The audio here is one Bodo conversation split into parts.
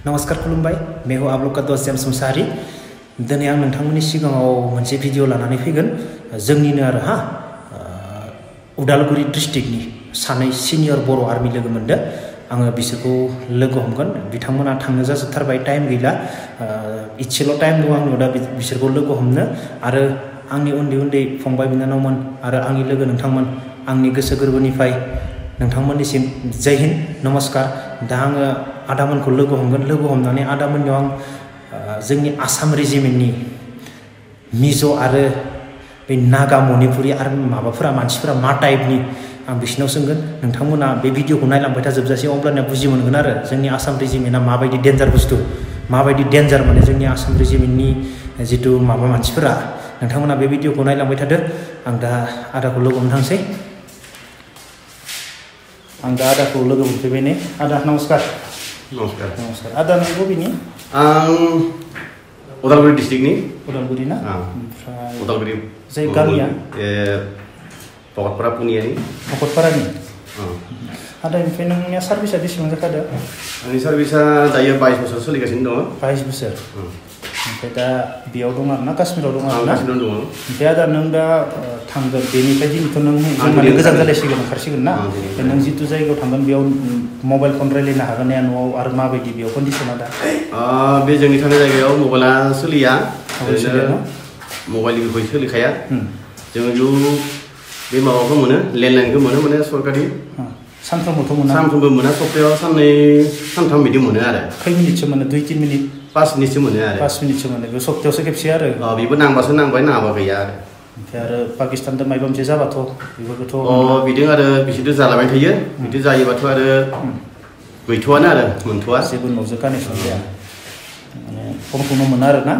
नमस्कार खुलुमबाय मैं हूं आप लोग का दोस्त जेम्स मुसाहारी दिनै आं नोंथांमोननि सिगाङाव मोनसे भिडिअ लानानै फैगोन जोंनिनो आरो उदालगुरि डिस्ट्रिक्टनि सानै सिनियर बर' आर्मि लोगो मोनदों आङो बिसोरखौ लोगो हमगोन बिथांमोना थांनो जाजोबथारबाय टाइम गैला इसेल' टाइम दं आंनियाव दा बिसोरखौ लोगो हमनो आरो आंनि उन्दै उन्दै फंबाय बिनानावमोन आरो आंनि लोगो नोंथांमोन आंनि गोसो गोरबोनिफ्राय नोंथांमोननिसिम जय हिन्द नमस्कार दा आङो आदामोनखौ लोगो हमगोन लोगो हमनानै आदामोननियाव आं जोंनि आसाम रेजिमेन्टनि मिज' आरो बे नागा मणिपुरि आरो मानसिफोरा मा टाइपनि आं बिसिनाव सोंगोन नोंथांमोना बे भिडिअखौ नायलांबाय था जोबजासे अब्लानिया बुजि मोनगोन आरो जोंनि आसाम रेजिमेन्टआ माबायदि डेन्जार बुस्थु माबायदि डेन्जार माने जोंनि आसाम रेजिमेन्टनि जितु मानसिफोरा नोंथांमोना बे भिडिअखौ नायलांबाय थादो आं दा आदाखौ लोगो हमनो थांसै आं दा आदाखौ लोगो मोनफैबाय ने आदा नमस्कार नमस्कार नमस्कार आदा नों बबेनि आं उदालगुरि डिस्ट्रिक्टनि उदालगुरि ना ओमफ्राय उदालगुरि जाय गामिया भकतपारा पुनियानि भकतपारानि आदा ओमफ्राय नोंनिया सार्भिसा बेसेबां जाखादो आंनि सार्भिसा दायो 22 बोसोर सोलिगासिनो दङ 22 बोसोर ओमफ्राय दा बेयाव दं आरो ना काश्मीराव दं आरो ना काश्मीराव दङ ओमफ्राय आदा नों दा थांगोन बेनिफ्राय दिनैथ' नों माने गोजान जालायसिगोन ओंखारसिगोन ना नों जिथु जायगायाव थांगोन बेयाव मबाइल फन रायलायनो हागोन ना न'आव आरो माबायदि बेयाव कन्डिसना दा बे जोंनि थानाय जायगायाव मबाइला सोलिया मबाइलनि बिखय सोलिखाया जोङो बे माबाखौ मोनो लेन्डलाइनखौ मोनो माने सरकारि सानफ्रोमबोथ' मोना सानफ्रोमबो मोना सप्तायाव साननै सानथाम बिदि मोनो आरो खै मिनिटसो मोनो 2-3 मिनिट 5 मिनिटसो मोनो आरो 5 मिनिटसो मोनो बे सप्तायावसो खेबसे आरो बेबो नांबासो नांबाय नाङाबा गैया आरो ओमफ्राय आरो पाकिस्तानजों माबा मोनसे जाबाथ' बेफोरखौथ' बिदि आरो बिसोरथ' जालाबाय थायो बिदि जायोबाथ' आरो गैथ'आनो आरो मोनथ'आ जेबो न'जों कानेक्सन जाया माने फनखौनो मोना आरो ना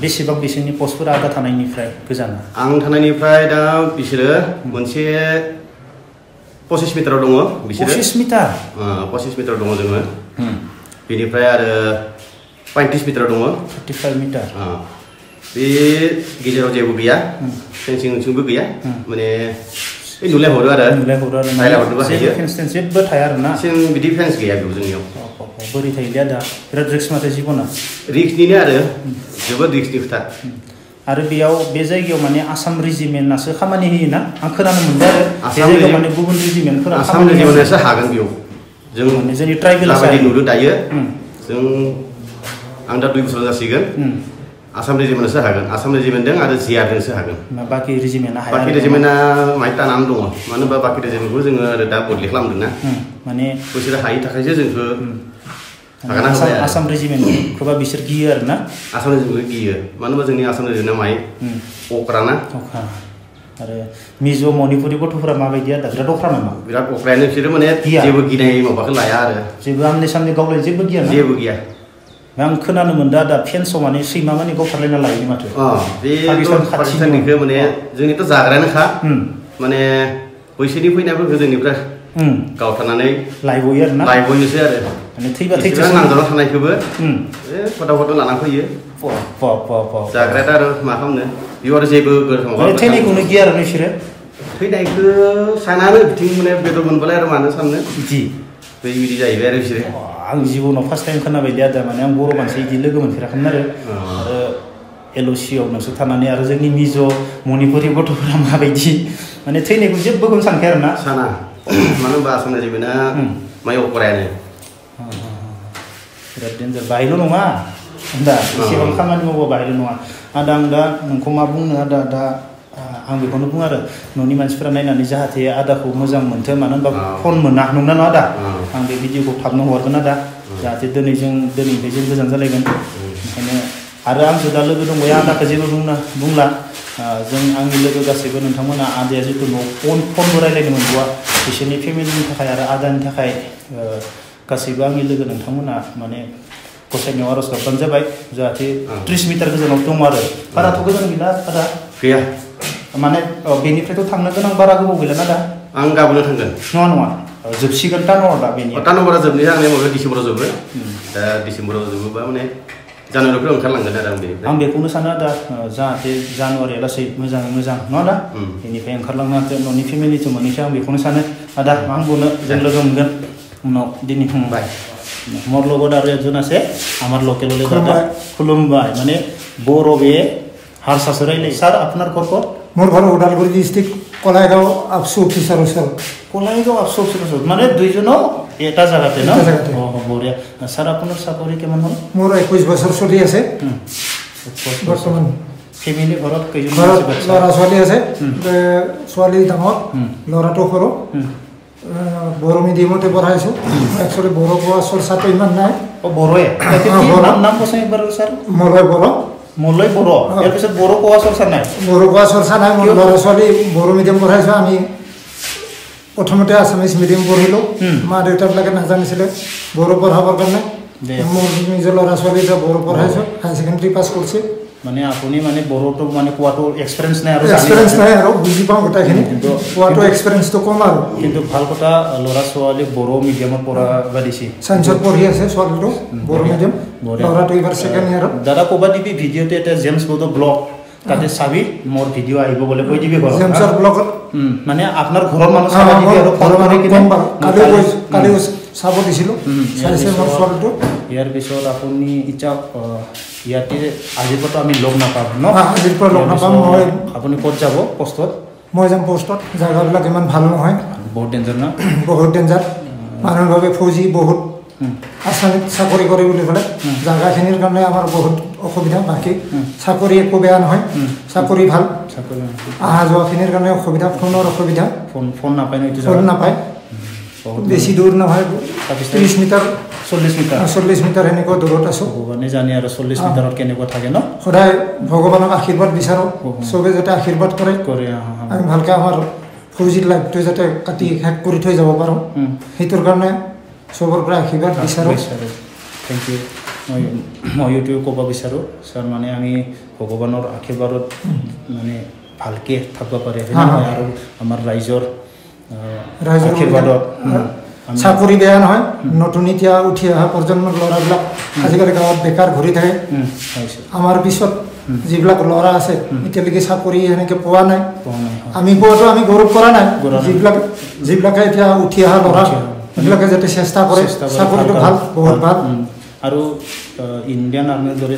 बेसेबां बिसोरनि पस्टफोरा आदा थानायनिफ्राय गोजाना आं थानायनिफ्राय दा बिसोरो मोनसे 25 मिटाराव दङ बिसोरो 25 मिटार दङ जोङो बेनिफ्राय आरो 35 मिटाराव दङ 35 मिटार बे गेजेराव जेबो गैया फेन्सिंबो गैया माने नुलाय हरो आरो नायलाय हरनोबो हायो जेबो थाया आरो ना बिदि फेन्स गैया बेयाव जोंनियाव बोरै थायोलै आदा बिराद रिक्स माथो जिबना रिक्सनिनो आरो जोबोद रिक्सनि खोथा आरो बेयाव बे जायगायाव माने आसाम रेजिमेन्टआसो खामानि होयोना आं खोनानो मोनदों आरो बे जायगायाव माने गुबुन रेजिमेन्टफोरा आसाम रेजिमेन्टआसो हागोन बेयाव जों माने जोंनि ट्राइबेलआसो माबायदि नुदों दायो जों आं दा 2 बोसोर जासिगोन आसाम रेजिमेन्टआसो हागोन आसाम रेजिमेन्टजों आरो जिआरजोंसो हागोन बाखि रेजिमेन्टआ हाया बाखि रेजिमेन्टआ माहाय टानानै दङ मानो होनबा बाखि रेजिमेन्टखौ जोङो आरो दा बदलि खालामदों ना माने बिसोरो हायि थाखायसो जोंखो आसाम रेजिमेन्टखौबा बिसोर गियो आरो ना आसाम रेजिमेन्टखौ गियो मानो होनबा जोंनि आसाम रेजिमेन्टआ माहाय अख्राना आरो मिज' मणिपुरि गथ'फोरा माबायदि आदा बिराद अख्रा नामा बिराद अख्रायानो बिसोरो माने जेबो गिनाय माबाखौ लाया आरो जेबो आमने सामने गावलाय जेबो गिया जेबो गिया आं खोनानो मोनदों आदा फेन्सआव माने सैमा माने गावथारलायना लायोनि माथो बे पाकिस्ताननिखौ माने जोंनिथ' जाग्रायानोखा माने बैसोरनि फैनायफोरखौ जोंनिफ्राय गावथारनानै लायबयो आरो ना लायबयोसो आरो माने थैबा थैथों नांजाबना थानायखौबो फटा लाना फैयो जाग्राया आरो मा खालामनो बेयाव आरो जेबो थैनायखौनो गिया आरो नोंसोरो थैनायखौ सानानो बिथिं माने बेदर मोनबालाय आरो मानो साननो बिदि जाहैबाय आरो बिसोरो आं जिबनाव फार्स्ट टाइम खोनाबाय दे आदा माने आं बर' मानसि बिदि लोगो मोनफेराखैमोन आरो LOCआव नोंसोर थानानै आरो जोंनि मिज' मणिपुरि गथ'फोरा माबायदि माने थैनायखौ जेबोखौनो सानखाया आरो ना साना मानो होनबा आसाम रेजिमेन्टआ माइ अखरायानो बिराद डेन्जार बाहायल' नङा दा एसेबां खामानि मावबा बाहायल' नङा आदा आं दा नोंखौ मा बुंनो आदा दा आं बेखौनो बुङो आरो न'नि मानसिफोरा नायनानै जाहाथे आदाखौ मोजां मोनथो मानो होनबा फन मोना नंना नङा आदा आं बे भिडिअखौ थाबनो हरगोन आदा जाहाथे दिनैनिफ्राय जों गोजान जालायगोन ओंखायनो आरो आंसो दा लोगो दंबाय आदाखौ जेबो बुंला जों आंनि लोगो गासैबो नोंथांमोना आदाया जितु न'आव फनबो रायलायनो मोनबोआ बिसोरनि फेमिलिनि थाखाय आरो आदानि थाखाय गासैबो आंनि लोगो नोंथांमोना माने गसाइनियाव आर'ज गाबबानो जाबाय जाहाथे 30 मिटार गोजानाव दङ आरो बाराथ' गोजान गैला आदा गैया माने बेनिफ्रायथ' थांनो गोनां बारा गोबाव गैला ना दा आं गाबोननो थांगोन नङा जोबसिगोन टार्नअभारा बेनि टार्नअभारा जोबनाया आंनि माबायाव डिसेम्बराव जोबो दा डिसेम्बराव जोबोबा माने जानुवारिफ्राव ओंखारलांगोन आरो आं बेखौनो सानो दा जाहाथे जानुवारिया लासै मोजाङै मोजां नङा दा बेनिफ्राय ओंखारलांनो हाथों न'नि फेमिलिथ' मोनैसो आं बेखौनो सानो आदा मा बुंनो जों लोगो मोनगोन उनाव दिनै बाय মোর লগত আর একজন আছে আমার লোকেল দাদা খুলুমবাই মানে বড় বে হারসা সরাইলে স্যার আপনার ঘর কত মোর ঘর Udalguri district Kalaigaon ABSU officer sir Kalaigaon ABSU officer মানে দুইজন এটা জায়গাতে না বড়িয়া স্যার আপনার চাকরি কেমন হল মোর 21 বছর চলি আছে বর্তমান ফ্যামিলি ঘরত কেইজন আছে লৰা ছোৱালী আছে ছোৱালী ডাঙৰ লৰাটো সৰু বড়ো মিডিয়ামতে পঢ়াইছো একচুৱেলি বড়ো কোৱা চৰ্চাটো ইমান নাই বড়োয়ে নাম কৈছে একবাৰ স্যাৰ মলয় বড়ো ইয়াৰ পিছত বড়ো কোৱা চৰ্চা নাই মোৰ ল'ৰা ছোৱালী বড়ো মিডিয়াম পঢ়াইছো আমি প্ৰথমতে আছামিজ মিডিয়াম পঢ়িলোঁ মা দেউতাবিলাকে নাজানিছিলে বড়ো পঢ়াবৰ কাৰণে মোৰ নিজৰ ল'ৰা ছোৱালী বড়ো পঢ়াইছোঁ হায়াৰ ছেকেণ্ডেৰী পাছ কৰিছে মানে আপুনি মানে বড়োটো মানে কোৱাটো এক্সপেৰিয়েন্স নাই আৰু বুজি পাওঁ গোটেইখিনি কিন্তু কোৱাটো এক্সপেৰিয়েন্সটো কম আৰু কিন্তু ভাল কথা ল'ৰা ছোৱালী বড়ো মিডিয়ামত পঢ়াব দিছে সায়েন্সত পঢ়ি আছে ছোৱালীটো বড়ো মিডিয়াম ল'ৰাটো এইবাৰ ছেকেণ্ড ইয়াৰত দাদা ক'বা দিবি ভিডিঅ'তে এটা জেমছ বড়ো ব্লগ তাতে চাবি মোৰ ভিডিঅ' আহিব বোলে কৈ দিবি ঘৰত জেমছৰ ব্লগত মানে আপোনাৰ ঘৰৰ মানুহ চাব দিবি আৰু ফলো কৰি কিনে কালি চাব দিছিলোঁ চাইছে মোৰ ছোৱালীটো ইয়াৰ পিছত আপুনি ইচ্ছা ইয়াতে আজিৰ পৰা আমি লগ নাপাম ন আজিৰ পৰা লগ নাপাম মই আপুনি ক'ত যাব পোষ্টত মই যাম পোষ্টত জাগাবিলাক ইমান ভাল নহয় বহুত ডেঞ্জাৰ না বহুত ডেঞ্জাৰ মানুহৰ বাবে ফৌজি বহুত আসামিত চাকৰি কৰে বুলি ক'লে জাগাখিনিৰ কাৰণে আমাৰ বহুত অসুবিধা বাকী চাকৰি একো বেয়া নহয় চাকৰি ভাল অহা যোৱাখিনিৰ কাৰণে অসুবিধা ফোনৰ অসুবিধা ফোন নাপায় ফোন নাপায় বেছি দূৰ নহয় 30 মিটাৰ 40 মিটাৰ এনেকুৱা দূৰত আছোঁ ভগৱানে জানে আৰু 40 মিটাৰত কেনেকুৱা থাকে ন সদায় ভগৱানক আশীৰ্বাদ বিচাৰোঁ চবে যাতে আশীৰ্বাদ কৰে আমি ভালকৈ আমাৰ ফৌজিৰ লাইফটো যাতে কাটি শেষ কৰি থৈ যাব পাৰোঁ সেইটোৰ কাৰণে চবৰ পৰা আশীৰ্বাদ বিচাৰোঁ থেংক ইউ মই এইটোৱে ক'ব বিচাৰোঁ ছাৰ মানে আমি ভগৱানৰ আশীৰ্বাদত মানে ভালকৈ থাকিব পাৰে আৰু আমাৰ ৰাইজৰ আশীৰ্বাদত চাকৰি বেয়া নহয় নতুন এতিয়া উঠি অহা প্ৰজন্মৰ ল'ৰাবিলাক আজিকালি গাঁৱত বেকাৰ ঘূৰি থাকে আমাৰ পিছত যিবিলাক ল'ৰা আছে এতিয়ালৈকে চাকৰি সেনেকৈ পোৱা নাই আমি পোৱাটো আমি গৌৰৱ কৰা নাই যিবিলাকে এতিয়া উঠি অহা ল'ৰা সেইবিলাকে যাতে চেষ্টা কৰে চাকৰিটো ভাল বহুত ভাল আৰু ইণ্ডিয়ান আৰ্মিৰ দৰে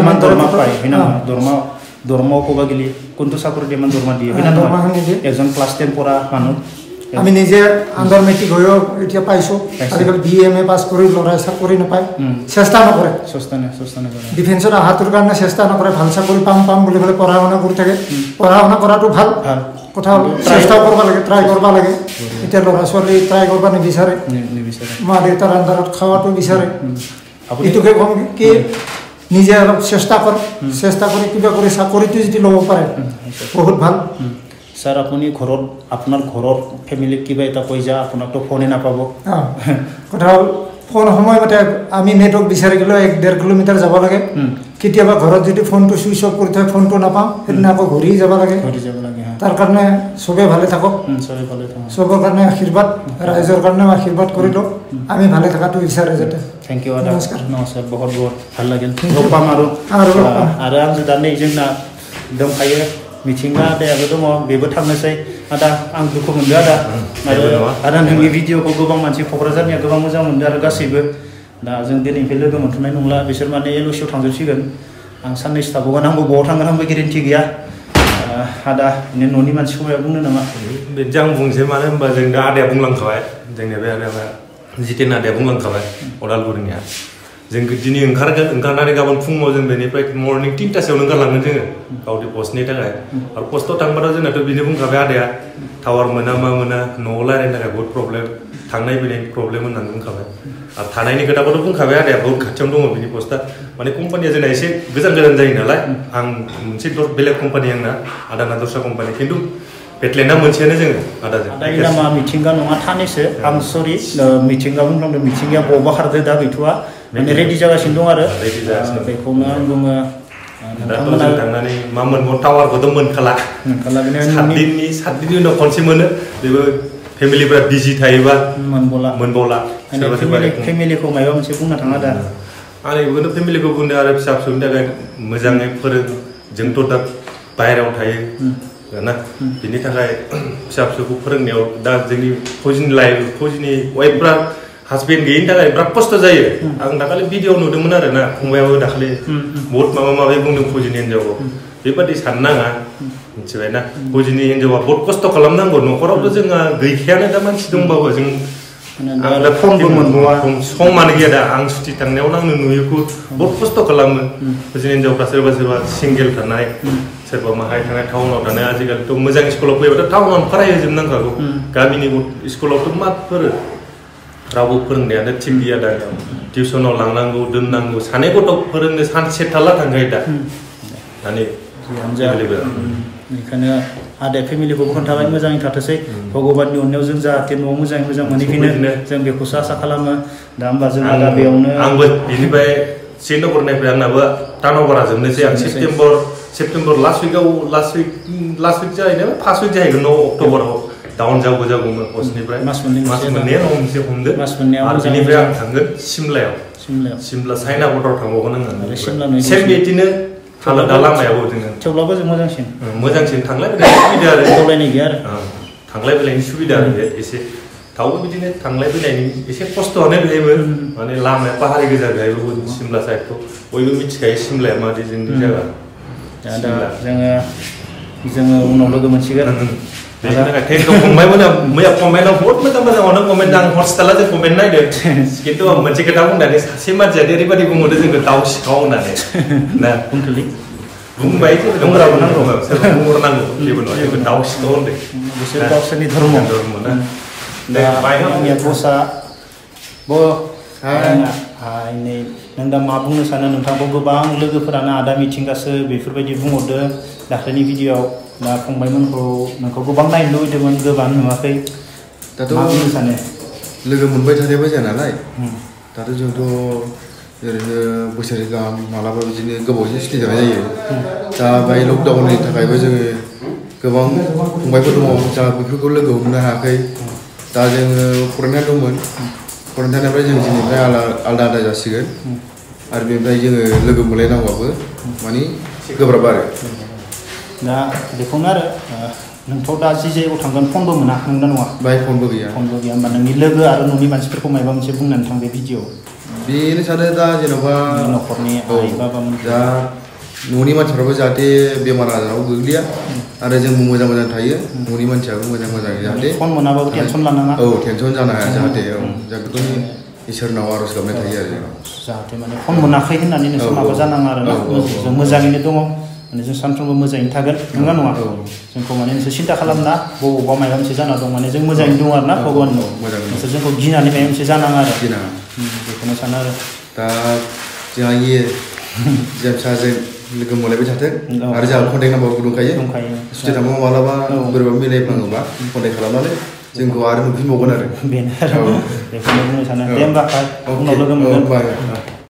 ইমান দৰমহা পায় হয় না দৰমহা ক'ব গ'লে কোনটো চাকৰিত ইমান দৰমহা দিয়ে হয় না এজন ক্লাছ 10 পঢ়া মানুহ আমি নিজে আণ্ডাৰ মেট্ৰিক হৈও এতিয়া পাইছোঁ আজিকালি BA পাছ কৰি ল'ৰাই চাকৰি নাপায় চেষ্টা নকৰে ডিফেন্সত অহাটোৰ কাৰণে চেষ্টা নকৰে ভাল চাকৰি পাম বুলি ক'লে পঢ়া শুনা কৰি থাকে পঢ়া শুনা কৰাটো ভাল কথা হ'ল চেষ্টা কৰিব লাগে ট্ৰাই কৰিব লাগে এতিয়া ল'ৰা ছোৱালী ট্ৰাই কৰিব নিবিচাৰে মা দেউতাৰ আণ্ডাৰত খাৱাটো বিচাৰে এইটোকে ক'ম কি নিজে অলপ চেষ্টা কৰি কিবা কৰি চাকৰিটো যদি ল'ব পাৰে বহুত ভাল স্যার আপনি ঘৰত আপনার ঘৰৰ ফ্যামিলিক কিবা এটা কৈ যা আপোনাকতো ফোনে নাপাব কথা হ'ল ফোন সময়মতে আমি নেটৱৰ্ক বিচাৰি গ'লেও 1.5 কিলোমিটাৰ যাব লাগে কেতিয়াবা ঘৰত যদি ফোনটো সুইচ অফ কৰি থয় ফোনটো নাপাওঁ সেইদিনা আকৌ ঘূৰি যাব লাগে তাৰ কাৰণে চবে ভালে থাকক চবৰ কাৰণে আশীৰ্বাদ ৰাইজৰ কাৰণেও আশীৰ্বাদ কৰিলোঁ আমি ভালে থকাটো বিচাৰে যাতে থ্যাংক ইউ নমস্কাৰ বহুত ভাল লাগিল লগ পাম আৰু आं दानि जोंना दंखायो मिथिंगा आदायाबो दङ बेबो थांनोसै आदा आं दुखु मोनदों आदा नोंनि भिडिअखौ गोबां मानसि क'क्राझारनिया गोबां मोजां मोनदों आरो गासैबो दा जों दिनैनिफ्राय लोगो मोनथ'नाय नंला बिसोर माने एल'सियाव थांजोबसिगोन आं साननैसो थाबावगोन आंबो बबाव थांगोन आंबो गेरेन्टि गैया आदा न'नि मानसिखौ माबा बुंनो नामा बिदि आं बुंसै मानो होनबा जों दा आदाया बुंलांखाबाय जोंनि बे जितेन आदाया बुंलांखाबाय अदालगुरिनिया जों दिनै ओंखारनानै गाबोन फुङाव जों बेनिफ्राय मर्निं 3टासोआवनो ओंखारलांगोन जोङो गावनि पस्टनि थाखाय आरो पस्टआव थांबाथ' जोंनाथ' बिनो बुंखाबाय आदाया टावार मोना मा मोना न'आव रायलायनो थाखाय बहुत प्रब्लेम थांनाय फैनायनि प्रब्लेम होननानै बुंखाबाय आरो थानायनि खोथाखौथ' बुंखाबाय आदाया बहुत खाथियावनो दङ बिनि पस्टआ माने कम्पानिया जोंना एसे गोजान जायो नालाय आं मोनसे बेलेग कम्पानि आंना आदाना दस्रा कम्पानि खिन्थु बेटलेन्डआ मोनसेयानो जोङो आदाजों आदानि नामा मिथिंगा नङा थानैसो आं सरि मिथिंगा बुंफ्लांदों मिथिंगाया बबावबा खारदो दा गैथ'वा माने रेडि जागासिनो दं आरो बेखौनो आं बुङो नोंथांमोना थांनानै मा मोनगोन टावारखौथ' मोनखाला 7 दिननि उनाव खनसे मोनो बेबो फेमिलिफ्रा बिजि थायोबा मोनबावला फेमिलिखौ माबा मोनसे बुंनो थाङा दा आं बेखौनो फेमिलिखौ बुंदों आरो फिसा फिसौनि थाखाय मोजाङै फोरों जोंथ' दा बाहेरायाव थायो ना बिनि थाखाय फिसा फिसौखौ फोरोंनायाव दा जोंनि फौजिनि वाइफफ्रा हासबेन्ड गैयिनि थाखाय बिराद खस्थ' जायो आं दाखालि भिडिअ नुदोंमोन आरो ना फंबायाबो दाखालि बहुत माबा माबि बुंदों फौजिनि हिन्जावखौ बेबादि साननो नाङा मिथिबायना फौजिनि हिन्जावा बहुत खस्थ' खालामनांगौ न'खरावबो जोंहा गैखायानो दा मानसि दंबाबो जों दा फनबो मोनबावा समानो गैया दा आं सुथि थांनायावनो आंनो नुयोखौ बहुत खस्थ' खालामो फौजिनि हिन्जावफ्रा सोरबा सोरबा सिंगेल थानाय सोरबा माहाय थानाय टाउनाव थानाय आजिखालिथ' मोजां स्कुलाव फैबाथ' टाउनावनो फरायहोजोबनांखागौ गामिनि स्कुलावथ' मा फोरो रावबो फोरोंनायानो थिग गैया दा टिउसनाव लांनांगौ दोननांगौ सानै गथ' फोरोंनो सानसे थाला थांखायो दा दानि बेनिखायनो आदाया फेमिलिखौबो खोन्थाबाय मोजाङै थाथोंसै भगबाननि अननायाव जों जाहाथे न'आव मोजाङै मोजां मोनहैफिनो जों बेखौसो आसा खालामो दा होमबा जोंहा दा बेयावनो आंबो बेनिफ्राय श्रीनगरनिफ्राय आंनाबो टार्नअभारा जोबनोसै आं सेप्तेम्बर लास्ट उइक जाहैनो फार्स्ट उइक जाहैगोन न' अक्ट'बराव डाउन जागौमोन पस्टनिफ्राय मास मोननैयानो हमदो आरो बेनिफ्राय आं थांगोन सिमला चाइना बर्डाराव थांबावगोन आङो सेम बिदिनो हालोदा लामायाबो जोङो थेवब्लाबो जों मोजांसिन थांलाय फैलायनि सुबिदा आरो दावलायनाय गैया आरो थांलाय फैलायनि सुबिदा आरो एसे थावबो बिदिनो थांलाय फैलायनि एसे खस्थ'आनो बेहायबो माने लामाया पाहारि गोजा बेहायबो सिमला साइडखौ बयबो मिथिखायो सिमलाया मादि जोंनि जायगा दा जोङो उनाव लोगो मोनसिगोन मैया कमेन्टआव बहुत मोजां कमेन्ट आं हस्टेला जों कमेन्ट नायदों खिन्थु आं मोनसे खोथा बुंनानै सासे मानसिया ओरैबायदि बुंहरदों जोंखौ दाउ सिखाव होननानै ना बुंबाय बुंग्राबो नांगौ सोरबा बुंहरनांगौ जेबो नङा जोंखौ दाउ सिखाव होनदों बिसोर गावसोरनि धर्म ना आंनिया बसा नै नों दा मा बुंनो सानो नोंथांखौ गोबां लोगोफोरानो आदा मिथिंगासो बेफोरबायदि बुंहरदों दाख्लैनि भिडिअ'आव दा फंबायमोनखौ नोंखौ गोबां नायनो लुबैदोंमोन गोबां नुवाखै दाथ' मा बुंनो सानो लोगो मोनबाय थानायबो जाया नालाय दाथ' जोंथ' ओरैनो बोसोरै गाहाम मालाबा बिदिनो गोबावजों सिनायजानाय जायो दा बाय लकडाउननि थाखायबो जोङो गोबां फंबायफोर दङ जा बेफोरखौ लोगो हमनो हायाखै दा जोङो फरायनाय दंमोन फरायनायनिफ्राय जों दिनैनिफ्राय आलादा जासिगोन आरो बेनिफ्राय जोङो लोगो मोनलायनांगौआबो माने गोब्राब आरो दा बेखौनो आरो नोंथ' दा जि जायगायाव थांगोन फनबो मोना नंगौना नङा बाहाय फनबो गैया होमबा नोंनि लोगो आरो न'नि मानसिफोरखौ माबा मोनसे बुंनानै थां बे भिडिअ'आव बेनो सानो दा जेन'बा न'खरनि आइ बाबामोन दा न'नि मानसिफ्राबो जाहाथे बेमार आजाराव गोग्लैया आरो जोंबो मोजां थायो न'नि मानसियाबो मोजां जाहाथे फन मोनाबाबो टेनसन लानाङा औ टेनसन जानो हाया जाहाथे जा बेखौनो इसोरनाव आर'ज गाबनाय थायो आरो जाहाथे माने फन मोनाखै होननानै नोंसोर माबा जानाङा आरो ना जों मोजाङैनो दङ माने जों सानफ्रोमबो मोजाङैनो थागोन नंगौना नङा जोंखौ माने नोंसोर सिन्था खालामना बबावबा माबा मोनसे जाना दं माने जों मोजाङैनो दङ आरो ना भगबाननाव नोंसोर जोंखौ गिनानै माबा मोनसे जानाङा आरो बेखौनो सानो आरो दा जोंहा जेमसाजों लोगो मोनलायबाय थाथों आरो जोंहा कन्टेक्ट नाम्बारबो दंखायो सुथि थांबा मालाबा बोरैबा मिलायफ्लाङोबा कन्टेक्ट खालामनानै जोंखौ आरो नुफिनबावगोन आरो बेनो आरो बेखौनो बुंनो सानो दे होमबा उनाव लोगो मोनगोन